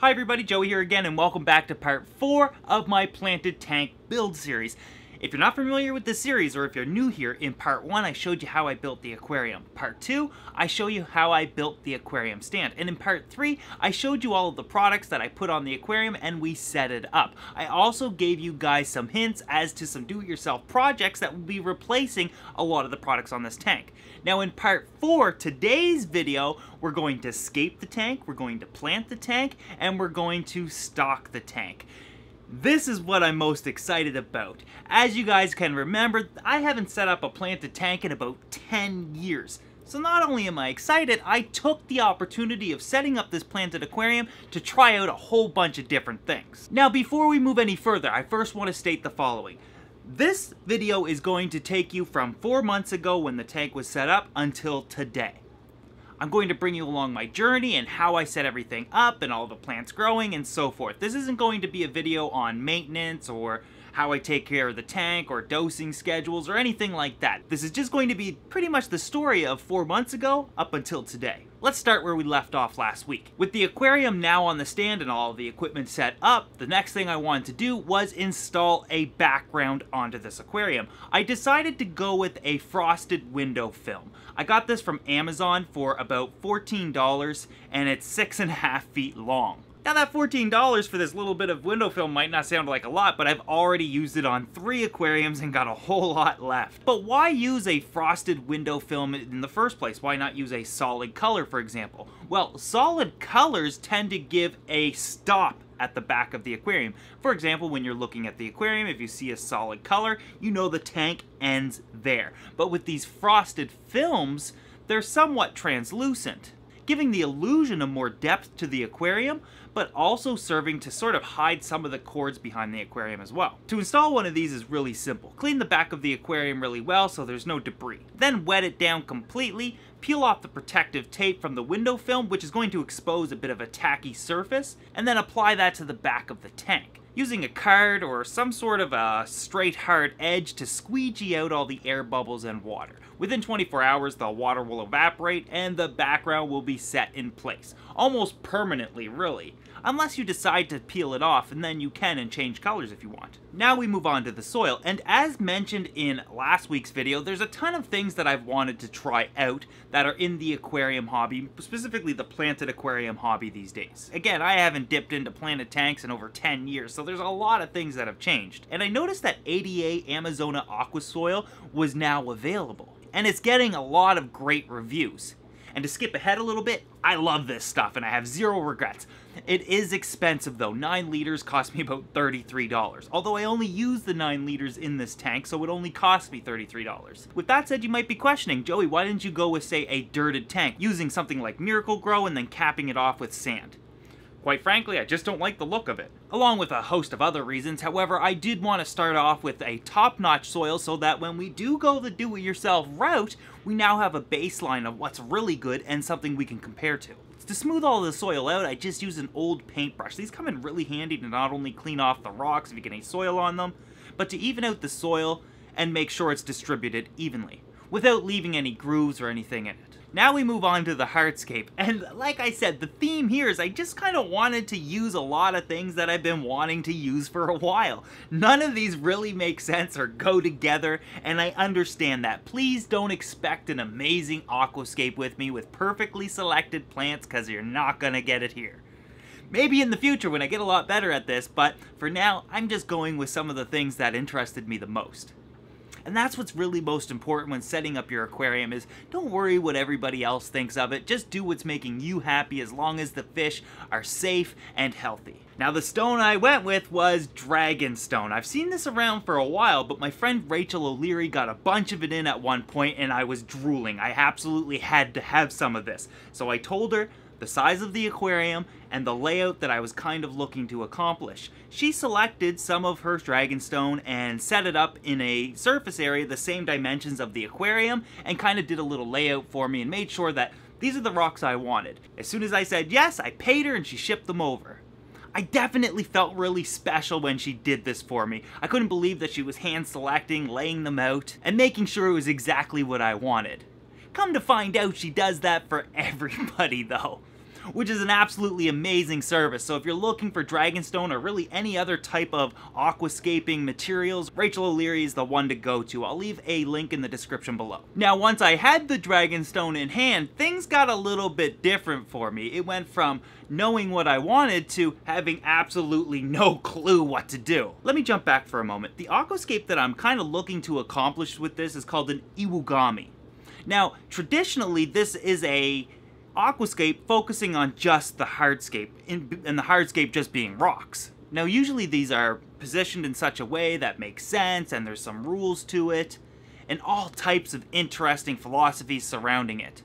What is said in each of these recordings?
Hi everybody, Joey here again, and welcome back to part 4 of my planted tank build series. If you're not familiar with this series, or if you're new here, in part 1 I showed you how I built the aquarium. Part 2, I show you how I built the aquarium stand. And in part 3, I showed you all of the products that I put on the aquarium and we set it up. I also gave you guys some hints as to some do-it-yourself projects that will be replacing a lot of the products on this tank. Now in part 4, today's video, we're going to scape the tank, we're going to plant the tank, and we're going to stock the tank. This is what I'm most excited about. As you guys can remember, I haven't set up a planted tank in about 10 years. So not only am I excited, I took the opportunity of setting up this planted aquarium to try out a whole bunch of different things. Now before we move any further, I first want to state the following. This video is going to take you from 4 months ago when the tank was set up until today. I'm going to bring you along my journey and how I set everything up and all the plants growing and so forth. This isn't going to be a video on maintenance or how I take care of the tank or dosing schedules or anything like that. This is just going to be pretty much the story of 4 months ago up until today. Let's start where we left off last week. With the aquarium now on the stand and all the equipment set up, the next thing I wanted to do was install a background onto this aquarium. I decided to go with a frosted window film. I got this from Amazon for about $14 and it's 6.5 feet long. Now that $14 for this little bit of window film might not sound like a lot, but I've already used it on 3 aquariums and got a whole lot left. But why use a frosted window film in the first place? Why not use a solid color, for example? Well, solid colors tend to give a stop at the back of the aquarium. For example, when you're looking at the aquarium, if you see a solid color, you know the tank ends there. But with these frosted films, they're somewhat translucent, giving the illusion of more depth to the aquarium, but also serving to sort of hide some of the cords behind the aquarium as well. To install one of these is really simple. Clean the back of the aquarium really well so there's no debris. Then wet it down completely, peel off the protective tape from the window film, which is going to expose a bit of a tacky surface, and then apply that to the back of the tank, using a card or some sort of a straight hard edge to squeegee out all the air bubbles and water. Within 24 hours, the water will evaporate and the background will be set in place. Almost permanently, really. Unless you decide to peel it off, and then you can and change colors if you want. Now we move on to the soil, and as mentioned in last week's video, there's a ton of things that I've wanted to try out that are in the aquarium hobby, specifically the planted aquarium hobby these days. Again, I haven't dipped into planted tanks in over 10 years, so there's a lot of things that have changed. And I noticed that ADA Amazona Aqua Soil was now available, and it's getting a lot of great reviews. And to skip ahead a little bit, I love this stuff and I have zero regrets. It is expensive though. 9 liters cost me about $33. Although I only use the 9 liters in this tank, so it only cost me $33. With that said, you might be questioning, Joey, why didn't you go with, say, a dirted tank, using something like Miracle-Gro and then capping it off with sand? Quite frankly, I just don't like the look of it. Along with a host of other reasons, however, I did want to start off with a top-notch soil so that when we do go the do-it-yourself route, we now have a baseline of what's really good and something we can compare to. To smooth all the soil out, I just use an old paintbrush. These come in really handy to not only clean off the rocks if you get any soil on them, but to even out the soil and make sure it's distributed evenly, without leaving any grooves or anything in it. Now we move on to the hardscape, and like I said, the theme here is I just kind of wanted to use a lot of things that I've been wanting to use for a while. None of these really make sense or go together, and I understand that. Please don't expect an amazing aquascape with me with perfectly selected plants, because you're not gonna get it here. Maybe in the future when I get a lot better at this, but for now, I'm just going with some of the things that interested me the most. And that's what's really most important when setting up your aquarium is don't worry what everybody else thinks of it, just do what's making you happy as long as the fish are safe and healthy. Now the stone I went with was Dragonstone. I've seen this around for a while, but my friend Rachel O'Leary got a bunch of it in at one point and I was drooling. I absolutely had to have some of this. So I told her the size of the aquarium, and the layout that I was kind of looking to accomplish. She selected some of her Dragonstone and set it up in a surface area the same dimensions of the aquarium and kind of did a little layout for me and made sure that these are the rocks I wanted. As soon as I said yes, I paid her and she shipped them over. I definitely felt really special when she did this for me. I couldn't believe that she was hand selecting, laying them out, and making sure it was exactly what I wanted. Come to find out, she does that for everybody though. which is an absolutely amazing service. So if you're looking for Dragonstone or really any other type of aquascaping materials, Rachel O'Leary is the one to go to. I'll leave a link in the description below. Now, once I had the Dragonstone in hand, things got a little bit different for me. It went from knowing what I wanted to having absolutely no clue what to do. Let me jump back for a moment. The aquascape that I'm kind of looking to accomplish with this is called an Iwagami. Now, traditionally, this is a aquascape focusing on just the hardscape, and the hardscape just being rocks. Now, usually these are positioned in such a way that makes sense, and there's some rules to it, and all types of interesting philosophies surrounding it.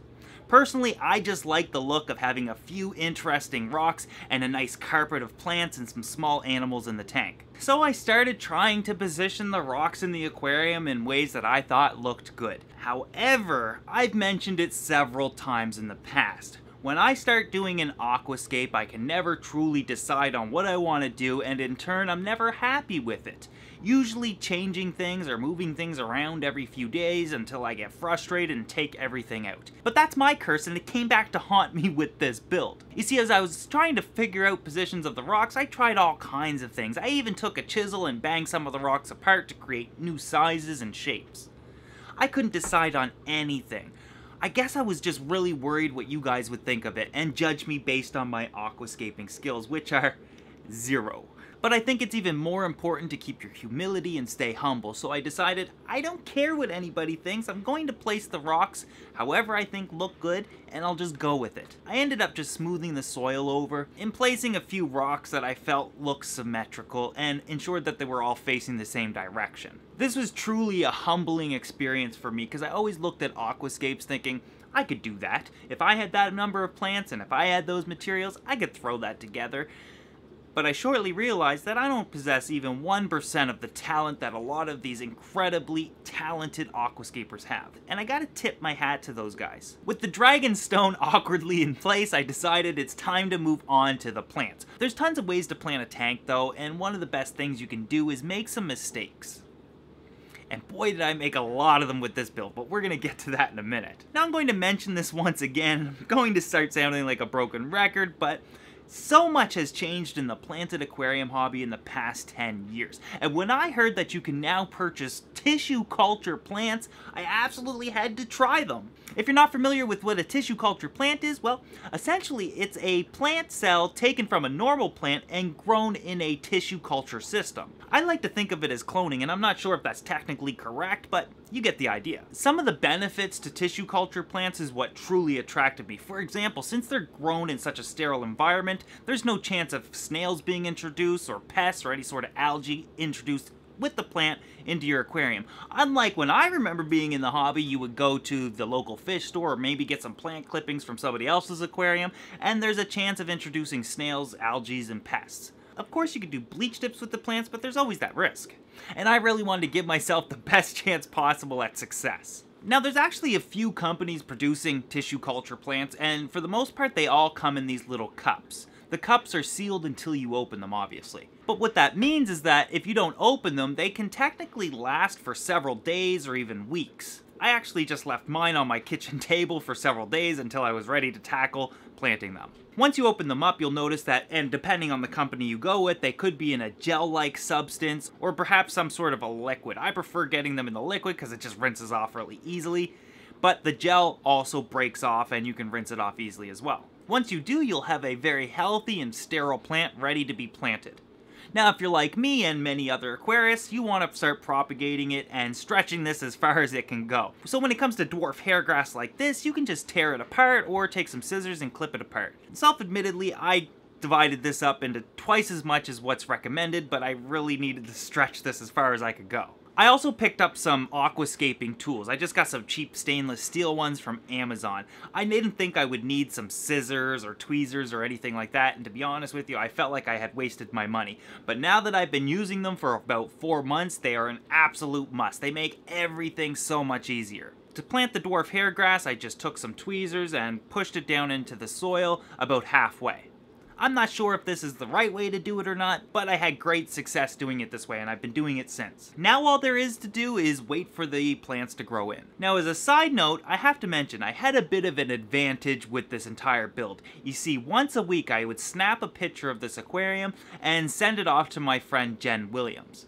Personally, I just like the look of having a few interesting rocks and a nice carpet of plants and some small animals in the tank. So I started trying to position the rocks in the aquarium in ways that I thought looked good. However, I've mentioned it several times in the past. When I start doing an aquascape, I can never truly decide on what I want to do, and in turn, I'm never happy with it. Usually changing things or moving things around every few days until I get frustrated and take everything out. But that's my curse, and it came back to haunt me with this build. You see, as I was trying to figure out positions of the rocks, I tried all kinds of things. I even took a chisel and banged some of the rocks apart to create new sizes and shapes. I couldn't decide on anything. I guess I was just really worried what you guys would think of it and judge me based on my aquascaping skills, which are 0. But I think it's even more important to keep your humility and stay humble, so I decided I don't care what anybody thinks. I'm going to place the rocks however I think look good, and I'll just go with it. I ended up just smoothing the soil over and placing a few rocks that I felt looked symmetrical and ensured that they were all facing the same direction. This was truly a humbling experience for me because I always looked at aquascapes thinking, I could do that. If I had that number of plants and if I had those materials, I could throw that together. But I shortly realized that I don't possess even 1% of the talent that a lot of these incredibly talented aquascapers have. And I gotta tip my hat to those guys. With the Dragonstone awkwardly in place, I decided it's time to move on to the plants. There's tons of ways to plant a tank though, and one of the best things you can do is make some mistakes. And boy did I make a lot of them with this build, but we're going to get to that in a minute. Now I'm going to mention this once again. I'm going to start sounding like a broken record, but so much has changed in the planted aquarium hobby in the past 10 years. And when I heard that you can now purchase tissue culture plants, I absolutely had to try them. If you're not familiar with what a tissue culture plant is, well, essentially it's a plant cell taken from a normal plant and grown in a tissue culture system. I like to think of it as cloning, and I'm not sure if that's technically correct, but you get the idea. Some of the benefits to tissue culture plants is what truly attracted me. For example, since they're grown in such a sterile environment, there's no chance of snails being introduced or pests or any sort of algae introduced with the plant into your aquarium. Unlike when I remember being in the hobby, you would go to the local fish store or maybe get some plant clippings from somebody else's aquarium, and there's a chance of introducing snails, algae, and pests. Of course you could do bleach dips with the plants, but there's always that risk. And I really wanted to give myself the best chance possible at success. Now there's actually a few companies producing tissue culture plants, and for the most part they all come in these little cups. The cups are sealed until you open them, obviously. But what that means is that if you don't open them, they can technically last for several days or even weeks. I actually just left mine on my kitchen table for several days until I was ready to tackle planting them. Once you open them up, you'll notice that, and depending on the company you go with, they could be in a gel-like substance or perhaps some sort of a liquid. I prefer getting them in the liquid because it just rinses off really easily, but the gel also breaks off and you can rinse it off easily as well. Once you do, you'll have a very healthy and sterile plant ready to be planted. Now, if you're like me and many other aquarists, you want to start propagating it and stretching this as far as it can go. So when it comes to dwarf hairgrass like this, you can just tear it apart or take some scissors and clip it apart. Self-admittedly, I divided this up into twice as much as what's recommended, but I really needed to stretch this as far as I could go. I also picked up some aquascaping tools. I just got some cheap stainless steel ones from Amazon. I didn't think I would need some scissors or tweezers or anything like that, and to be honest with you, I felt like I had wasted my money. But now that I've been using them for about 4 months, they are an absolute must. They make everything so much easier. To plant the dwarf hairgrass, I just took some tweezers and pushed it down into the soil about halfway. I'm not sure if this is the right way to do it or not, but I had great success doing it this way, and I've been doing it since. Now all there is to do is wait for the plants to grow in. Now as a side note, I have to mention, I had a bit of an advantage with this entire build. You see, once a week I would snap a picture of this aquarium and send it off to my friend Jen Williams.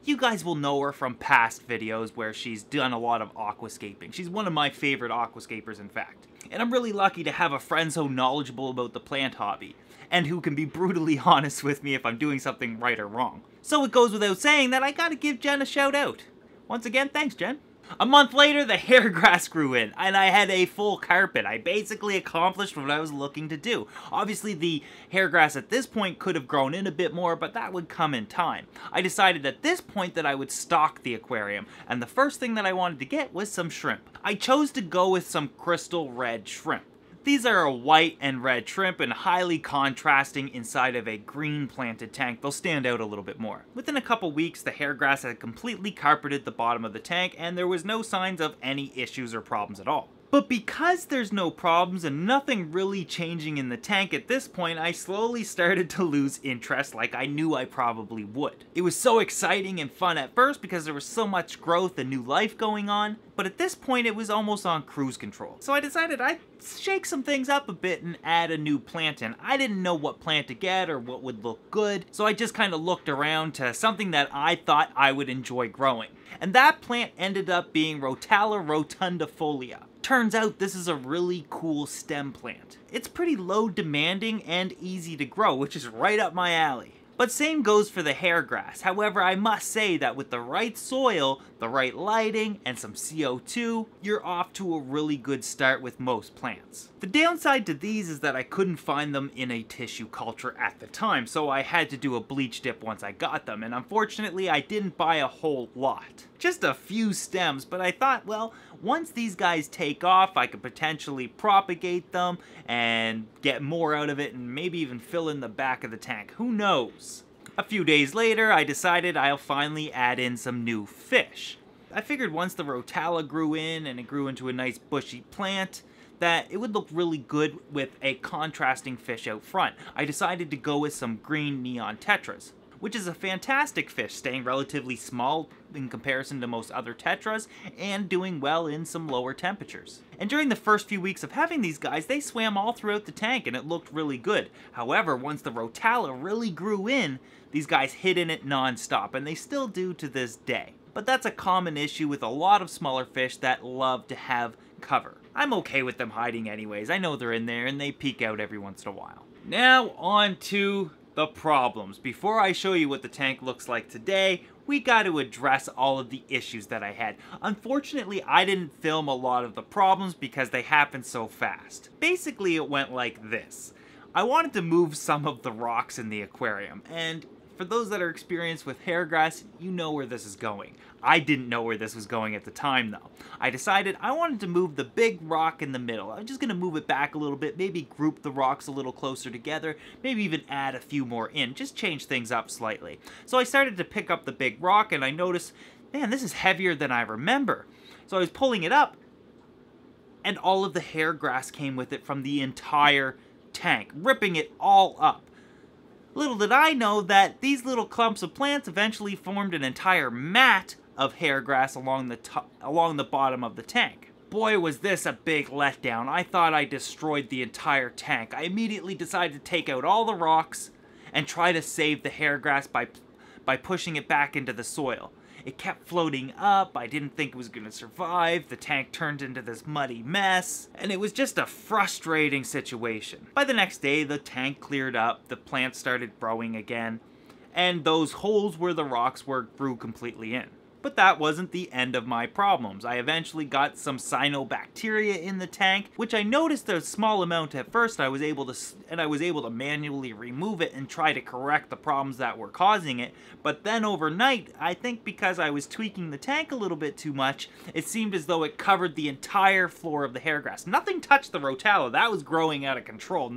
You guys will know her from past videos where she's done a lot of aquascaping. She's one of my favorite aquascapers, in fact. And I'm really lucky to have a friend so knowledgeable about the plant hobby, and who can be brutally honest with me if I'm doing something right or wrong. So it goes without saying that I gotta give Jen a shout out. Once again, thanks Jen. A month later, the hair grass grew in, and I had a full carpet. I basically accomplished what I was looking to do. Obviously, the hair grass at this point could have grown in a bit more, but that would come in time. I decided at this point that I would stock the aquarium, and the first thing that I wanted to get was some shrimp. I chose to go with some crystal red shrimp. These are a white and red shrimp and highly contrasting inside of a green planted tank. They'll stand out a little bit more. Within a couple weeks, the hair grass had completely carpeted the bottom of the tank, and there was no signs of any issues or problems at all. But because there's no problems and nothing really changing in the tank at this point, I slowly started to lose interest like I knew I probably would. It was so exciting and fun at first because there was so much growth and new life going on, but at this point it was almost on cruise control. So I decided I'd shake some things up a bit and add a new plant in. I didn't know what plant to get or what would look good, so I just kind of looked around to something that I thought I would enjoy growing. And that plant ended up being Rotala rotundifolia. Turns out this is a really cool stem plant. It's pretty low demanding and easy to grow, which is right up my alley. But same goes for the hair grass. However, I must say that with the right soil, the right lighting, and some CO2, you're off to a really good start with most plants. The downside to these is that I couldn't find them in a tissue culture at the time, so I had to do a bleach dip once I got them, and unfortunately I didn't buy a whole lot. Just a few stems, but I thought, well, once these guys take off, I could potentially propagate them and get more out of it and maybe even fill in the back of the tank. Who knows? A few days later, I decided I'll finally add in some new fish. I figured once the Rotala grew in and it grew into a nice bushy plant, that it would look really good with a contrasting fish out front. I decided to go with some green neon tetras, which is a fantastic fish, staying relatively small in comparison to most other tetras, and doing well in some lower temperatures. And during the first few weeks of having these guys, they swam all throughout the tank and it looked really good. However, once the Rotala really grew in, these guys hid in it non-stop, and they still do to this day. But that's a common issue with a lot of smaller fish that love to have cover. I'm okay with them hiding anyways. I know they're in there and they peek out every once in a while. Now on to the problems. Before I show you what the tank looks like today, we got to address all of the issues that I had. Unfortunately, I didn't film a lot of the problems because they happened so fast. Basically, it went like this. I wanted to move some of the rocks in the aquarium, and for those that are experienced with hair grass, you know where this is going. I didn't know where this was going at the time though. I decided I wanted to move the big rock in the middle. I'm just going to move it back a little bit, maybe group the rocks a little closer together, maybe even add a few more in, just change things up slightly. So I started to pick up the big rock and I noticed, man, this is heavier than I remember. So I was pulling it up and all of the hair grass came with it from the entire tank, ripping it all up. Little did I know that these little clumps of plants eventually formed an entire mat of hair grass along the bottom of the tank. Boy, was this a big letdown. I thought I destroyed the entire tank. I immediately decided to take out all the rocks and try to save the hair grass by pushing it back into the soil. It kept floating up, I didn't think it was going to survive, the tank turned into this muddy mess, and it was just a frustrating situation. By the next day, the tank cleared up, the plants started growing again, and those holes where the rocks were grew completely in. But that wasn't the end of my problems. I eventually got some cyanobacteria in the tank, which I noticed a small amount at first. I was able to manually remove it and try to correct the problems that were causing it. But then overnight, I think because I was tweaking the tank a little bit too much, it seemed as though it covered the entire floor of the hair grass. Nothing touched the Rotala. That was growing out of control.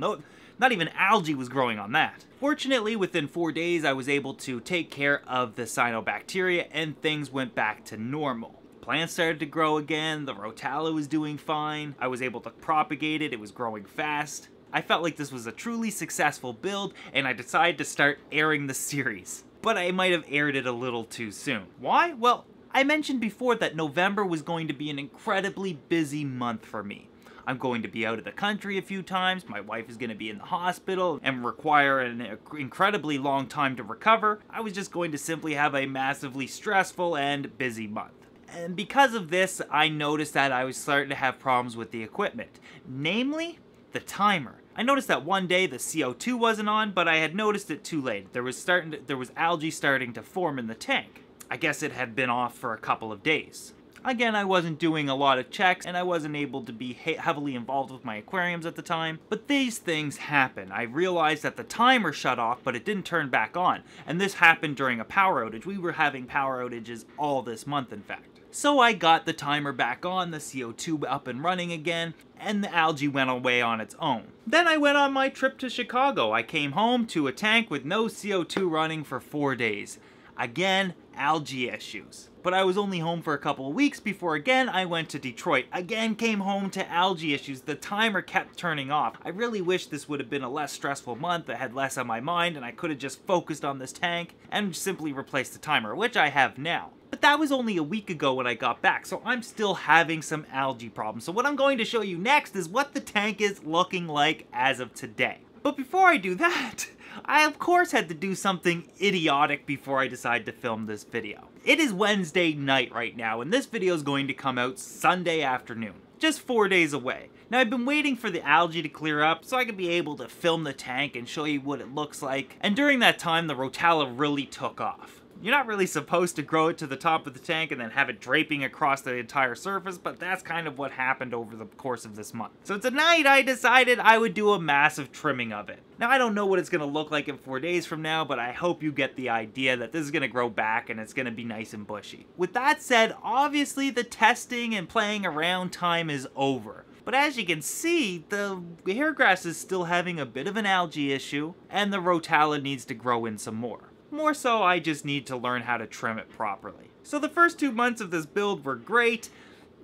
Not even algae was growing on that. Fortunately, within 4 days, I was able to take care of the cyanobacteria and things went back to normal. Plants started to grow again, the Rotala was doing fine, I was able to propagate it, it was growing fast. I felt like this was a truly successful build, and I decided to start airing the series. But I might have aired it a little too soon. Why? Well, I mentioned before that November was going to be an incredibly busy month for me. I'm going to be out of the country a few times, my wife is going to be in the hospital and require an incredibly long time to recover. I was just going to simply have a massively stressful and busy month. And because of this, I noticed that I was starting to have problems with the equipment, namely the timer. I noticed that one day the CO2 wasn't on, but I had noticed it too late. There was algae starting to form in the tank. I guess it had been off for a couple of days. Again, I wasn't doing a lot of checks, and I wasn't able to be heavily involved with my aquariums at the time, but these things happen. I realized that the timer shut off, but it didn't turn back on, and this happened during a power outage. We were having power outages all this month, in fact. So I got the timer back on, the CO2 up and running again, and the algae went away on its own. Then I went on my trip to Chicago. I came home to a tank with no CO2 running for 4 days. Again, algae issues. But I was only home for a couple of weeks before again I went to Detroit. Again came home to algae issues. The timer kept turning off. I really wish this would have been a less stressful month. I had less on my mind and I could have just focused on this tank and simply replaced the timer, which I have now. But that was only a week ago when I got back, so I'm still having some algae problems. So what I'm going to show you next is what the tank is looking like as of today. But before I do that, I of course had to do something idiotic before I decided to film this video. It is Wednesday night right now, and this video is going to come out Sunday afternoon, just 4 days away. Now I've been waiting for the algae to clear up so I can be able to film the tank and show you what it looks like, and during that time the Rotala really took off. You're not really supposed to grow it to the top of the tank and then have it draping across the entire surface, but that's kind of what happened over the course of this month. So tonight I decided I would do a massive trimming of it. Now I don't know what it's going to look like in 4 days from now, but I hope you get the idea that this is going to grow back and it's going to be nice and bushy. With that said, obviously the testing and playing around time is over. But as you can see, the hairgrass is still having a bit of an algae issue, and the Rotala needs to grow in some more. More so, I just need to learn how to trim it properly. So the first 2 months of this build were great,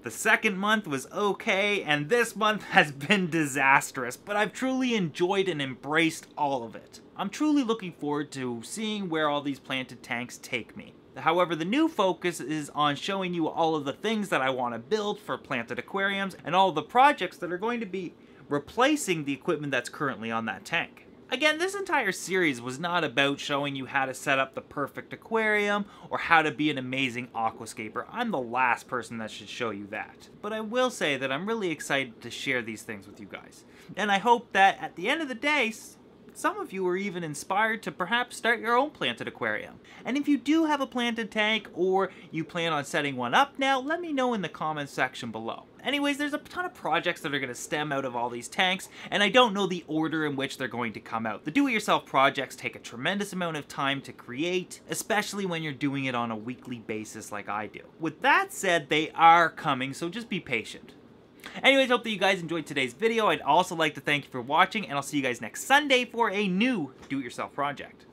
the second month was okay, and this month has been disastrous, but I've truly enjoyed and embraced all of it. I'm truly looking forward to seeing where all these planted tanks take me. However, the new focus is on showing you all of the things that I want to build for planted aquariums, and all of the projects that are going to be replacing the equipment that's currently on that tank. Again, this entire series was not about showing you how to set up the perfect aquarium or how to be an amazing aquascaper. I'm the last person that should show you that. But I will say that I'm really excited to share these things with you guys. And I hope that at the end of the day, some of you are even inspired to perhaps start your own planted aquarium. And if you do have a planted tank or you plan on setting one up now, let me know in the comments section below. Anyways, there's a ton of projects that are going to stem out of all these tanks, and I don't know the order in which they're going to come out. The do-it-yourself projects take a tremendous amount of time to create, especially when you're doing it on a weekly basis like I do. With that said, they are coming, so just be patient. Anyways, hope that you guys enjoyed today's video. I'd also like to thank you for watching, and I'll see you guys next Sunday for a new do-it-yourself project.